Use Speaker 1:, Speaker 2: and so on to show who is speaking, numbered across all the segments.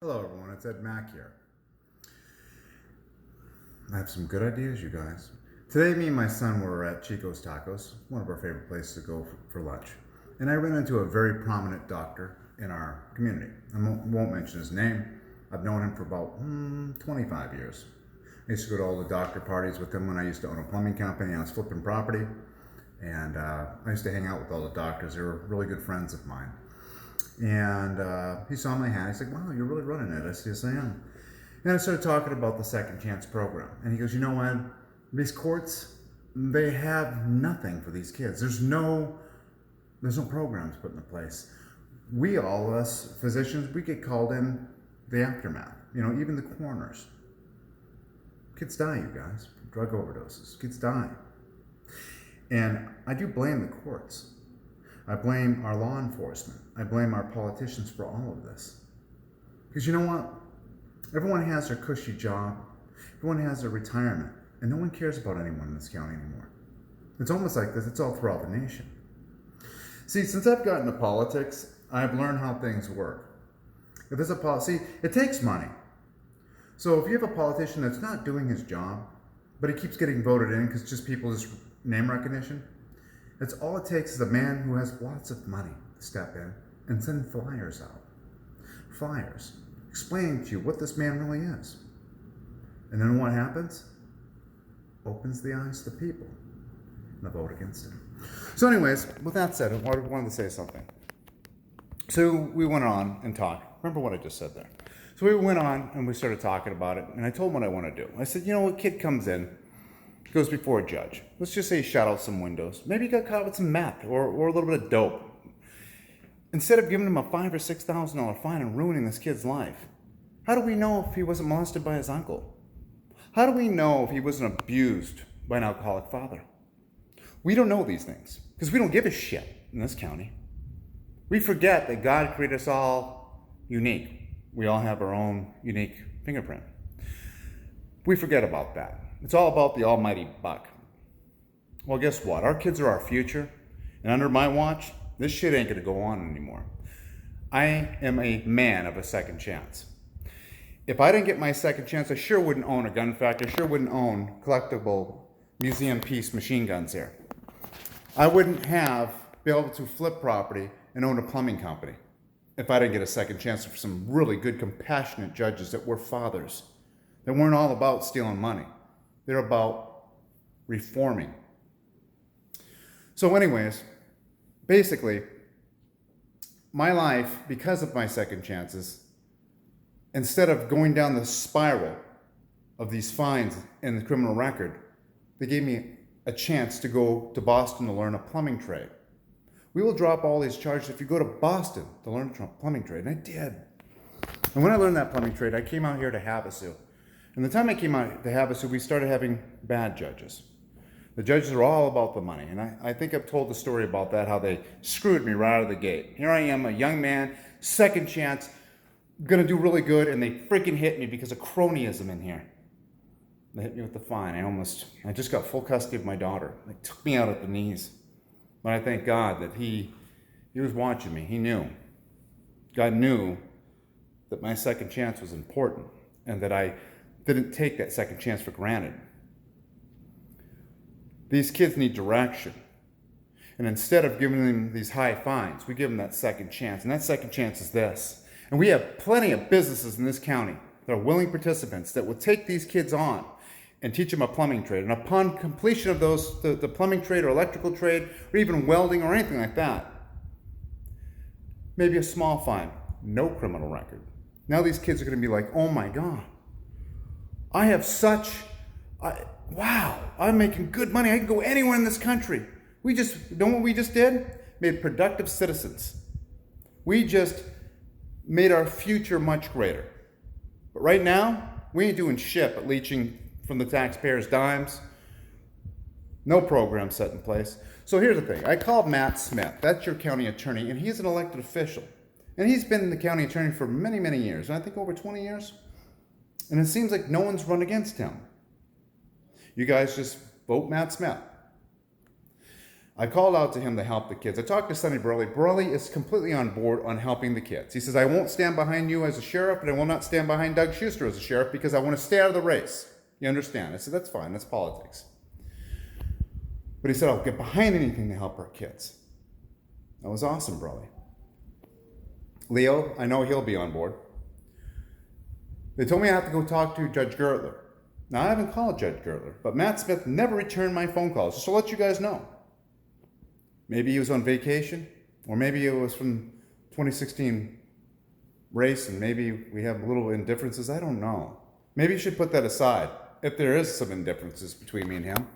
Speaker 1: Hello everyone, it's Ed Mack here. I have some good ideas, you guys. Today me and my son were at Chico's Tacos, one of our favorite places to go for lunch. And I ran into a very prominent doctor in our community. I won't mention his name. I've known him for about 25 years. I used to go to all the doctor parties with him when I used to own a plumbing company. I was flipping property. And I used to hang out with all the doctors. They were really good friends of mine. And he saw my hat. He's like, wow, you're really running it. I said, yes, I am. And I started talking about the Second Chance program. And he goes, you know what? These courts, they have nothing for these kids. There's no programs put into place. We all, us physicians, we get called in the aftermath. Even the coroners. Kids die, you guys, from drug overdoses. Kids die. And I do blame the courts. I blame our law enforcement. I blame our politicians for all of this. Because you know what? Everyone has their cushy job. Everyone has their retirement. And no one cares about anyone in this county anymore. It's almost like this. It's all throughout the nation. See, since I've gotten into politics, I've learned how things work. If there's a policy, it takes money. So if you have a politician that's not doing his job, but he keeps getting voted in because people just name recognition, that's all it takes is a man who has lots of money to step in and send flyers out. Flyers explaining to you what this man really is. And then what happens? Opens the eyes to the people and they vote against him. So anyways, with that said, I wanted to say something. So we went on and talked. Remember what I just said there. So we went on and we started talking about it, and I told him what I want to do. I said, a kid comes in, goes before a judge. Let's just say he shot out some windows. Maybe he got caught with some meth or a little bit of dope. Instead of giving him a $5,000 or $6,000 fine and ruining this kid's life, how do we know if he wasn't molested by his uncle? How do we know if he wasn't abused by an alcoholic father? We don't know these things because we don't give a shit in this county. We forget that God created us all unique. We all have our own unique fingerprint. We forget about that. It's all about the almighty buck. Well, guess what? Our kids are our future, and under my watch, this shit ain't gonna go on anymore. I am a man of a second chance. If I didn't get my second chance, I sure wouldn't own a gun factory. I sure wouldn't own collectible museum piece machine guns here. I wouldn't be able to flip property and own a plumbing company if I didn't get a second chance for some really good, compassionate judges that were fathers, that weren't all about stealing money. They're about reforming. So anyways, basically, my life, because of my second chances, instead of going down the spiral of these fines and the criminal record, they gave me a chance to go to Boston to learn a plumbing trade. We will drop all these charges if you go to Boston to learn a plumbing trade. And I did. And when I learned that plumbing trade, I came out here to Havasu. And the time I came out to Havasu, we started having bad judges. The judges are all about the money. And I think I've told the story about that, how they screwed me right out of the gate. Here I am, a young man, second chance, gonna do really good, and they freaking hit me because of cronyism in here. They hit me with the fine. I just got full custody of my daughter. They took me out at the knees. But I thank God that he was watching me. He knew. God knew that my second chance was important and that I didn't take that second chance for granted. These kids need direction. And instead of giving them these high fines, we give them that second chance. And that second chance is this. And we have plenty of businesses in this county that are willing participants that will take these kids on and teach them a plumbing trade. And upon completion of those, the plumbing trade or electrical trade, or even welding or anything like that, maybe a small fine, no criminal record. Now these kids are going to be like, oh my God, wow, I'm making good money. I can go anywhere in this country. Know what we just did? Made productive citizens. We just made our future much greater. But right now, we ain't doing shit but leeching from the taxpayers' dimes. No program set in place. So here's the thing. I called Matt Smith. That's your county attorney, and he's an elected official. And he's been the county attorney for many, many years. And I think over 20 years. And it seems like no one's run against him. You guys just vote Matt Smith. I called out to him to help the kids. I talked to Sonny Burley. Burley is completely on board on helping the kids. He says, I won't stand behind you as a sheriff, and I will not stand behind Doug Schuster as a sheriff because I want to stay out of the race. You understand? I said, that's fine. That's politics. But he said, I'll get behind anything to help our kids. That was awesome, Burley. Leo, I know he'll be on board. They told me I have to go talk to Judge Gertler. Now, I haven't called Judge Gertler, but Matt Smith never returned my phone calls, just to let you guys know. Maybe he was on vacation, or maybe it was from 2016 race, and maybe we have little indifferences. I don't know. Maybe you should put that aside, if there is some indifferences between me and him.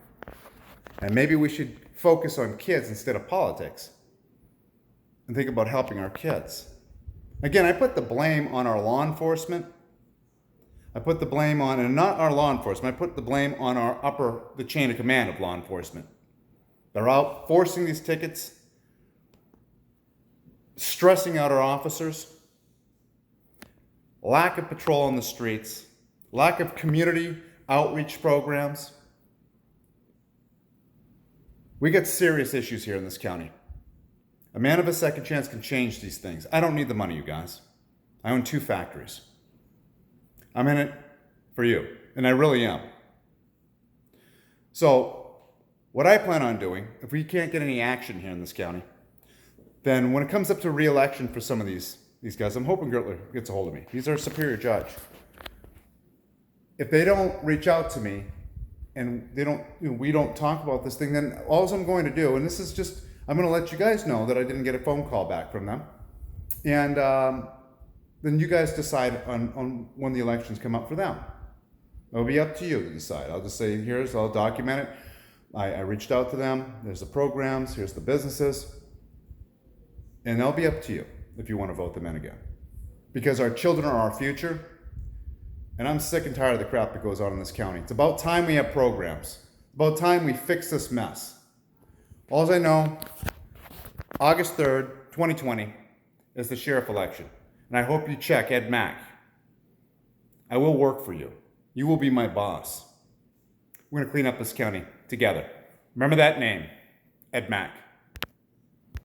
Speaker 1: And maybe we should focus on kids instead of politics, and think about helping our kids. Again, I put the blame on our law enforcement. I put the blame on, and not our law enforcement, I put the blame on the chain of command of law enforcement. They're out forcing these tickets, stressing out our officers, lack of patrol on the streets, lack of community outreach programs. We got serious issues here in this county. A man of a second chance can change these things. I don't need the money, you guys. I own 2 factories. I'm in it for you, and I really am. So, what I plan on doing, if we can't get any action here in this county, then when it comes up to re-election for some of these guys, I'm hoping Gertler gets a hold of me. He's our superior judge. If they don't reach out to me, and we don't talk about this thing, then all I'm going to do, and this is just, I'm going to let you guys know that I didn't get a phone call back from them, and then you guys decide on when the elections come up for them. It'll be up to you to decide. I'll just say, I'll document it. I reached out to them. There's the programs. Here's the businesses. And they'll be up to you if you want to vote them in again. Because our children are our future. And I'm sick and tired of the crap that goes on in this county. It's about time we have programs. It's about time we fix this mess. All I know, August 3rd, 2020 is the sheriff election. And I hope you check Ed Mack. I will work for you. You will be my boss. We're going to clean up this county together. Remember that name, Ed Mack.